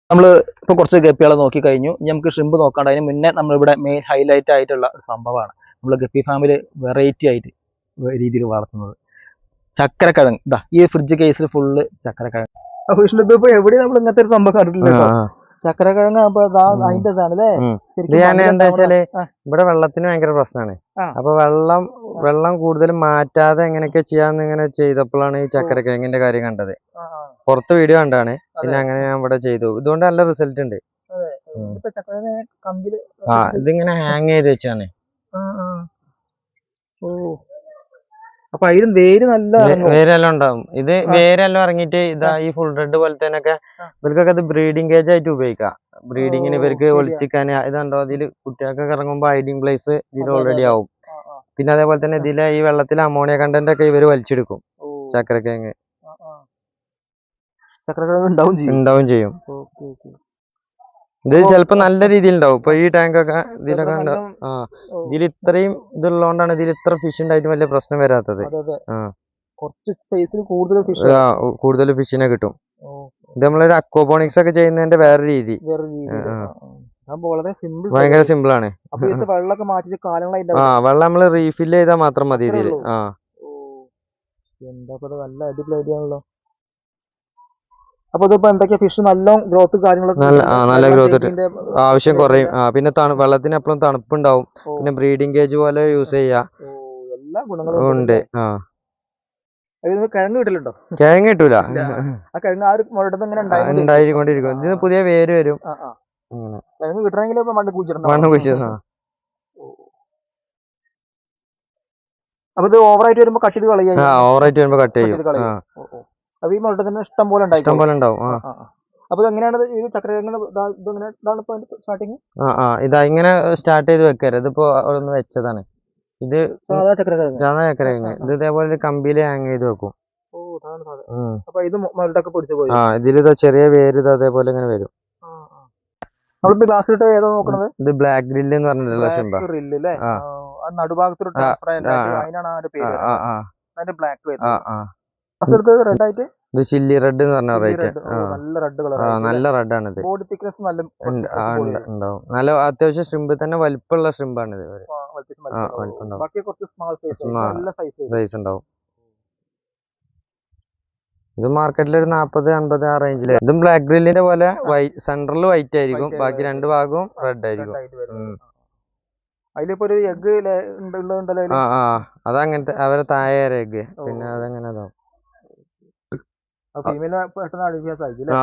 നമ്മൾ ഇപ്പോൾ കുറച്ച് ഗപ്പികളെ നോക്കി കഴിഞ്ഞു. ഇനി നമുക്ക് ഷ്രിമ്പ് നോക്കാണ്ട് അതിന് മുന്നേ നമ്മളിവിടെ മെയിൻ ഹൈലൈറ്റ് ആയിട്ടുള്ള ഒരു സംഭവമാണ് നമ്മൾ ഗപ്പി ഫാമിൽ വെറൈറ്റി ആയിട്ട് രീതിയിൽ വളർത്തുന്നത് ചക്കരക്കിഴങ്ങ്. ഇതാ ഈ ഫ്രിഡ്ജ് കേസിൽ ഫുള്ള് ചക്കരക്കിഴങ്ങ്. അപ്പൊ ഇപ്പൊ എവിടെയും നമ്മൾ ഇങ്ങനത്തെ ഒരു സംഭവം കണ്ടിട്ടില്ല. ചക്കരക്കിഴങ്ങ് അതിന്റെ ഇതാണല്ലേ. എന്താ വെച്ചാല് ഇവിടെ വെള്ളത്തിന് ഭയങ്കര പ്രശ്നമാണ്. അപ്പൊ വെള്ളം കൂടുതൽ മാറ്റാതെ എങ്ങനെയൊക്കെ ചെയ്യാന്ന് ഇങ്ങനെ ചെയ്തപ്പോഴാണ് ഈ ചക്കരക്കിഴങ്ങിന്റെ കാര്യം കണ്ടത്. പുറത്ത് വീഡിയോ കണ്ടാണ്, പിന്നെ അങ്ങനെ ഞാൻ ഇവിടെ ചെയ്തു. ഇതുകൊണ്ട് നല്ല റിസൾട്ട് ഉണ്ട്. ഇതിങ്ങനെ ഹാങ് ചെയ്ത് വെച്ചാണ്. അപ്പൊ അതിലും വേരെല്ലാം ഉണ്ടാവും. ഇത് വേരെല്ലാം ഇറങ്ങിയിട്ട് ഇതാ ഈ ഫുൾ റെഡ് പോലെ തന്നെ ഇവർക്കൊക്കെ അത് ബ്രീഡിംഗ് കേജ് ആയിട്ട് ഉപയോഗിക്കാം. ബ്രീഡിങ്ങിന് ഇവർക്ക് ഒളിച്ചിക്കാൻ ഇതുണ്ടോ, ഇതില് കുട്ടികൾക്കൊക്കെ ഇറങ്ങുമ്പോ ഹൈഡിങ് പ്ലേസ് ഇതിൽ ഓൾറെഡി ആവും. പിന്നെ അതേപോലെ തന്നെ ഇതിലെ ഈ വെള്ളത്തിലെ അമോണിയ കണ്ടന്റ് ഒക്കെ ഇവര് വലിച്ചെടുക്കും. ചക്കരക്കിഴങ്ങ് ഉണ്ടാവും ചെയ്യും. ഇത് ചിലപ്പോ നല്ല രീതിയിൽ ഉണ്ടാവും. ഇപ്പൊ ഈ ടാങ്കൊക്കെ ഇതിലൊക്കെ ഇതിൽ ഇത്രയും ഇതുള്ളതുകൊണ്ടാണ് ഇതിൽ ഇത്ര ഫിഷ് ഉണ്ടായിട്ട് വലിയ പ്രശ്നം വരാത്തത്. കൂടുതൽ ഫിഷിനെ കിട്ടും. ഇത് നമ്മളൊരു അക്വാപോണിക്സ് ഒക്കെ ചെയ്യുന്നതിന്റെ വേറെ രീതി. ഭയങ്കര സിമ്പിൾ ആണ്. വെള്ളം നമ്മള് റീഫിൽ ചെയ്താൽ മാത്രം മതി ഇതില്. നല്ല അടിപൊളി ഐഡിയ ആണല്ലോ. അപ്പൊ ഇതിപ്പോ എന്തൊക്കെയാ ഫിഷ് നല്ല ഗ്രോത്ത് കാര്യങ്ങളൊക്കെ നല്ല ഗ്രോത്ത് ആവശ്യം കുറയും. പിന്നെ വെള്ളത്തിന് എപ്പോഴും തണുപ്പുണ്ടാവും. പിന്നെ ബ്രീഡിംഗ് കേജ് പോലെ യൂസ് ചെയ്യാം. എല്ലാ ഗുണങ്ങളും ഉണ്ട്. കിഴങ്ങ് കിട്ടലുണ്ടോ? കിഴങ്ങ് കിട്ടൂല. ഉണ്ടായിക്കൊണ്ടിരിക്കും. ഇതിന് പുതിയ വേര് വരും. കിഴങ്ങ് കിട്ടണമെങ്കിൽ മണ്ണ് കുഴിച്ചിടണം. അപ്പൊ ഇത് ഓവറായിട്ട് വരുമ്പോ കട്ട് ചെയ്ത് കളയാ. ഓവറായിട്ട് വരുമ്പോ കട്ട് ചെയ്യും. അപ്പൊ ഈ മുട്ട തന്നെ ഇഷ്ടം പോലെ ഉണ്ടാവും. അപ്പൊ എങ്ങനെയാണ് സ്റ്റാർട്ടിങ്? ഇതാ ഇങ്ങനെ സ്റ്റാർട്ട് ചെയ്ത് വെക്കരുത്. ഇതിപ്പോ ഒന്ന് വെച്ചതാണ്. ഇത് സാധാ ചക്കരക്കിഴങ്ങ്. ഇത് ഇതേപോലെ ഒരു കമ്പിയില് ഹാങ് ചെയ്ത് വെക്കും. ഇതിലിതാ ചെറിയ വേര് അതേപോലെ ഇങ്ങനെ വരും. ഇത് ബ്ലാക്ക് ഗ്രില്ല് എന്ന് പറഞ്ഞിട്ടുള്ള ഇത് ചില്ലി റെഡ് എന്ന് പറഞ്ഞ റേറ്റ്. നല്ല റെഡ് ആണ് ഇത്. ഉണ്ടാവും. നല്ല അത്യാവശ്യം ഷ്രിമ്പ് തന്നെ വലിപ്പമുള്ള ഷ്രിമ്പാണ് ഇത്. സൈസ് ഉണ്ടാവും. ഇത് മാർക്കറ്റിൽ ഒരു 40-50 ആ റേഞ്ചില്. ഇതും ബ്ലാക്ക് ഗ്രില്ലിന്റെ പോലെ സെൻട്രൽ വൈറ്റ് ആയിരിക്കും, ബാക്കി രണ്ട് ഭാഗവും റെഡ് ആയിരിക്കും. അതങ്ങനത്തെ അവരെ താഴെ എഗ്. പിന്നെ അതങ്ങനെ